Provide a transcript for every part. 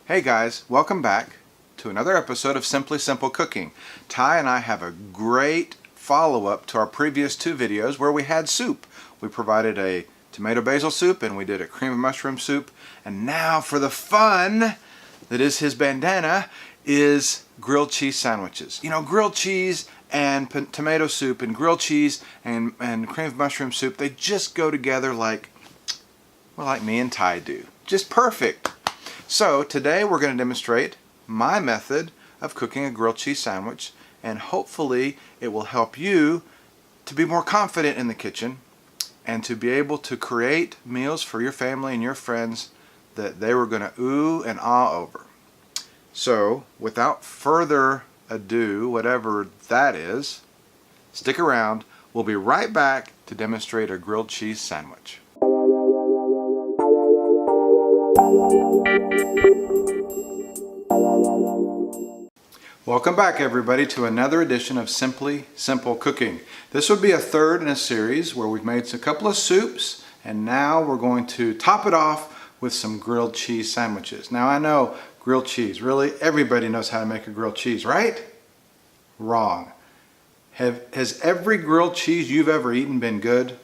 Hey guys, welcome back to another episode of Simply Simple Cooking. Ty and I have a great follow-up to our previous two videos where we had soup. We provided a tomato basil soup and we did a cream of mushroom soup. And now for the fun that is his bandana is grilled cheese sandwiches. You know, grilled cheese and tomato soup and grilled cheese and cream of mushroom soup, they just go together like me and Ty do. Just perfect. So today we're going to demonstrate my method of cooking a grilled cheese sandwich, and hopefully it will help you to be more confident in the kitchen and to be able to create meals for your family and your friends that they were going to ooh and ah over. So without further ado, whatever that is, stick around. We'll be right back to demonstrate a grilled cheese sandwich. Welcome back everybody to another edition of Simply Simple Cooking. This would be a third in a series where we've made a couple of soups, and now we're going to top it off with some grilled cheese sandwiches. Now I know grilled cheese, really everybody knows how to make a grilled cheese, right? Wrong. Has every grilled cheese you've ever eaten been good?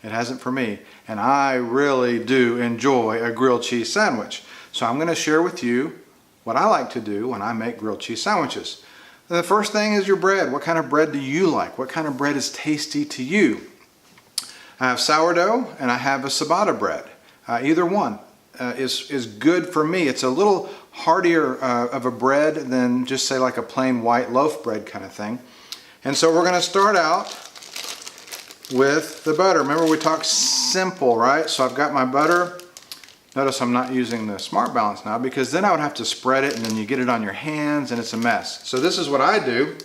It hasn't for me, and I really do enjoy a grilled cheese sandwich. So I'm going to share with you what I like to do when I make grilled cheese sandwiches. The first thing is your bread. What kind of bread do you like? What kind of bread is tasty to you? I have sourdough and I have a ciabatta bread. Either one is good for me. It's a little heartier of a bread than just say like a plain white loaf bread kind of thing. And so we're going to start out with the butter. Remember we talked simple, right? So I've got my butter. Notice I'm not using the Smart Balance now because then I would have to spread it and then you get it on your hands and it's a mess. So this is what I do.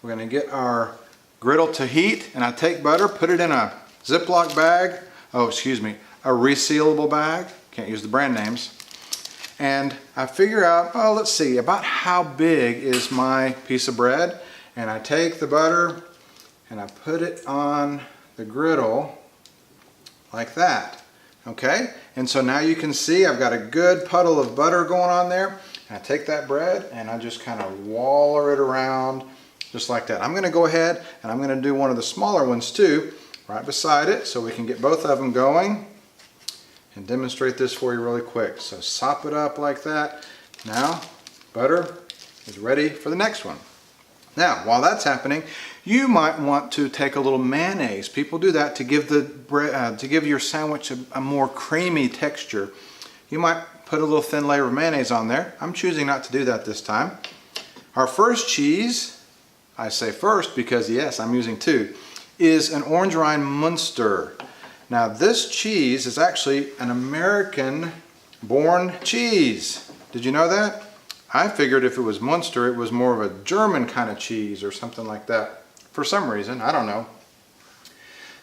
We're going to get our griddle to heat and I take butter, put it in a Ziploc bag. Oh, excuse me, a resealable bag. Can't use the brand names. And I figure out, oh, let's see, about how big is my piece of bread. And I take the butter and I put it on the griddle like that. Okay, and so now you can see I've got a good puddle of butter going on there. And I take that bread and I just kind of waller it around just like that. I'm going to go ahead and I'm going to do one of the smaller ones too, right beside it, so we can get both of them going and demonstrate this for you really quick. So sop it up like that. Now butter is ready for the next one. Now, while that's happening, you might want to take a little mayonnaise. People do that to give the bread, to give your sandwich a more creamy texture. You might put a little thin layer of mayonnaise on there. I'm choosing not to do that this time. Our first cheese, I say first because yes, I'm using two, is an orange rind Muenster. Now this cheese is actually an American-born cheese. Did you know that? I figured if it was Muenster, it was more of a German kind of cheese or something like that. For some reason, I don't know.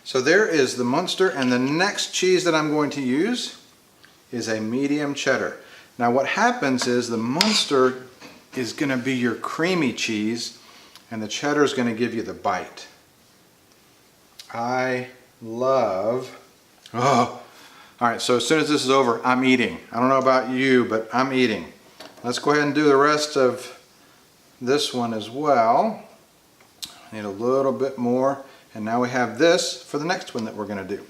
So there is the Muenster, and the next cheese that I'm going to use is a medium cheddar. Now what happens is the Muenster is going to be your creamy cheese, and the cheddar is going to give you the bite. I love... Oh! Alright, so as soon as this is over, I'm eating. I don't know about you, but I'm eating. Let's go ahead and do the rest of this one as well. I need a little bit more, and now we have this for the next one that we're going to do.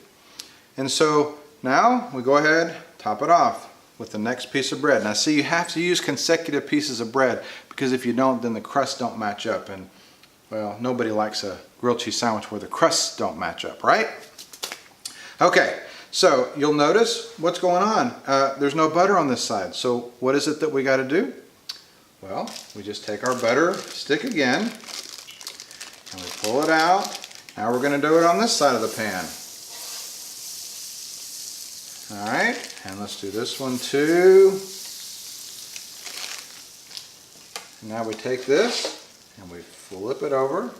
And so now we go ahead, top it off with the next piece of bread. Now see, you have to use consecutive pieces of bread because if you don't, then the crusts don't match up, and well, nobody likes a grilled cheese sandwich where the crusts don't match up, right? Okay. So you'll notice what's going on. There's no butter on this side. So what is it that we got to do? Well, we just take our butter stick again and we pull it out. Now we're going to do it on this side of the pan. All right, and let's do this one too. And now we take this and we flip it over.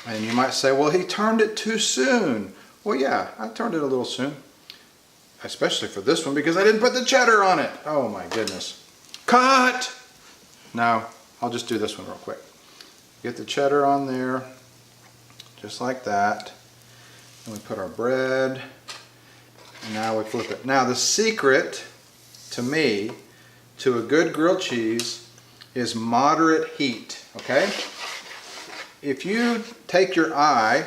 And you might say, well, he turned it too soon. Well, yeah, I turned it a little soon, especially for this one because I didn't put the cheddar on it. Oh my goodness. Cut! No, I'll just do this one real quick. Get the cheddar on there, just like that. And we put our bread And now we flip it. Now the secret, to me, to a good grilled cheese is moderate heat, okay? If you take your eye,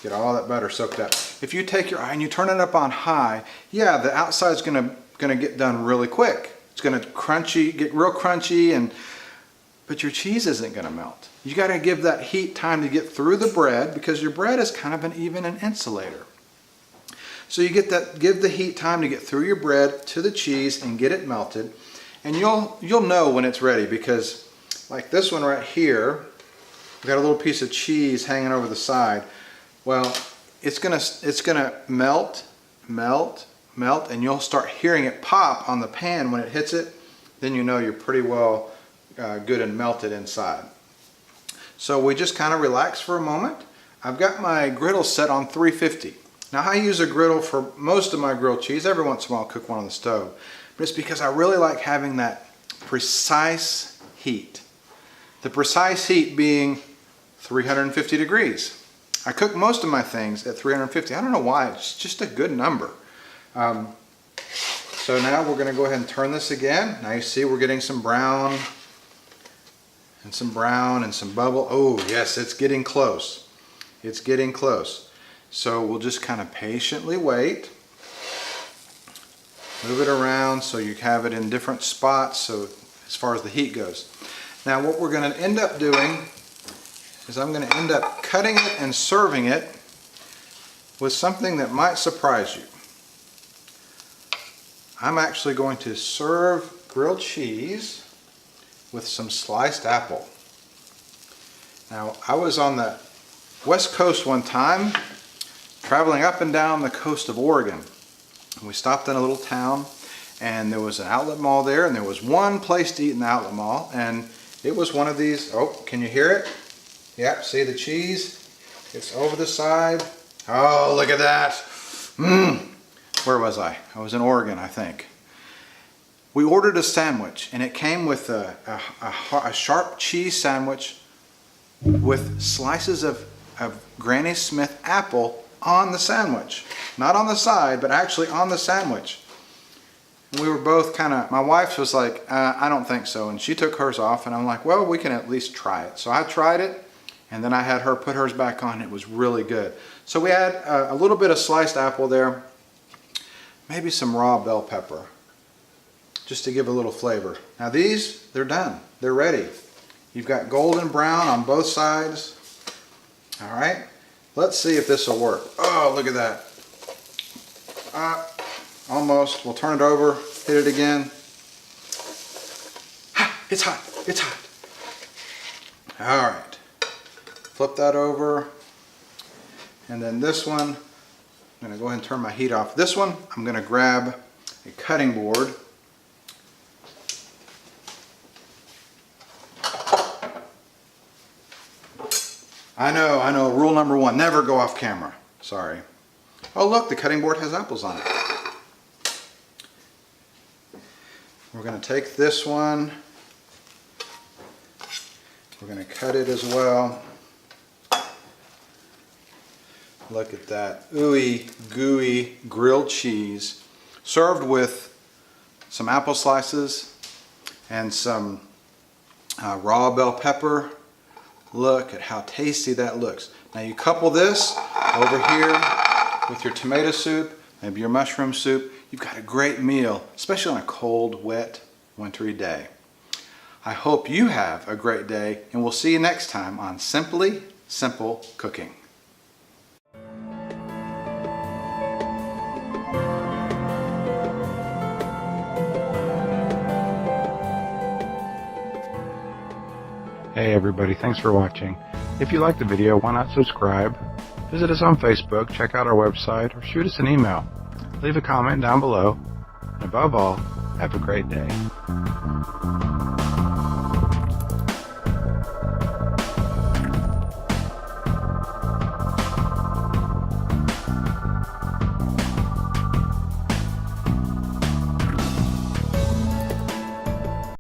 get all that butter soaked up. If you take your eye and you turn it up on high, yeah, the outside's gonna get done really quick. It's gonna get real crunchy, but your cheese isn't gonna melt. You gotta give that heat time to get through the bread because your bread is kind of even an insulator. So you give the heat time to get through your bread to the cheese and get it melted. And you'll know when it's ready because like this one right here, we got a little piece of cheese hanging over the side. Well, it's gonna melt, and you'll start hearing it pop on the pan when it hits it. Then you know you're pretty well good and melted inside. So we just kind of relax for a moment. I've got my griddle set on 350. Now I use a griddle for most of my grilled cheese. Every once in a while I'll cook one on the stove. But it's because I really like having that precise heat. The precise heat being 350 degrees. I cook most of my things at 350. I don't know why, it's just a good number. So now we're gonna go ahead and turn this again. Now you see we're getting some brown and some bubble. Oh yes, it's getting close. It's getting close. So we'll just kind of patiently wait. Move it around so you have it in different spots so as far as the heat goes. Now what we're going to end up doing is I'm going to end up cutting it and serving it with something that might surprise you. I'm actually going to serve grilled cheese with some sliced apple. Now I was on the West Coast one time traveling up and down the coast of Oregon. We stopped in a little town and there was an outlet mall there and there was one place to eat in the outlet mall and it was one of these. Oh, can you hear it? Yep, see the cheese? It's over the side. Oh, look at that. Where was I? I was in Oregon, I think. We ordered a sandwich and it came with a sharp cheese sandwich with slices of Granny Smith apple on the sandwich. Not on the side, but actually on the sandwich. And we were both my wife was like, I don't think so. And she took hers off and I'm like, well, we can at least try it. So I tried it and then I had her put hers back on. It was really good. So we had a little bit of sliced apple there, maybe some raw bell pepper, just to give a little flavor. Now these, they're done. They're ready. You've got golden brown on both sides. All right. Let's see if this will work. Oh, look at that. Almost. We'll turn it over, hit it again. It's hot. It's hot. All right. Flip that over. And then this one, I'm going to go ahead and turn my heat off. This one, I'm going to grab a cutting board. I know, rule number one, never go off camera. Sorry. Oh look, the cutting board has apples on it. We're going to take this one, we're going to cut it as well. Look at that ooey gooey grilled cheese served with some apple slices and some raw bell pepper. Look at how tasty that looks. Now you couple this over here with your tomato soup, maybe your mushroom soup. You've got a great meal, especially on a cold, wet, wintry day. I hope you have a great day and we'll see you next time on Simply Simple Cooking. Hey everybody, thanks for watching. If you liked the video, why not subscribe? Visit us on Facebook, check out our website, or shoot us an email. Leave a comment down below. And above all, have a great day.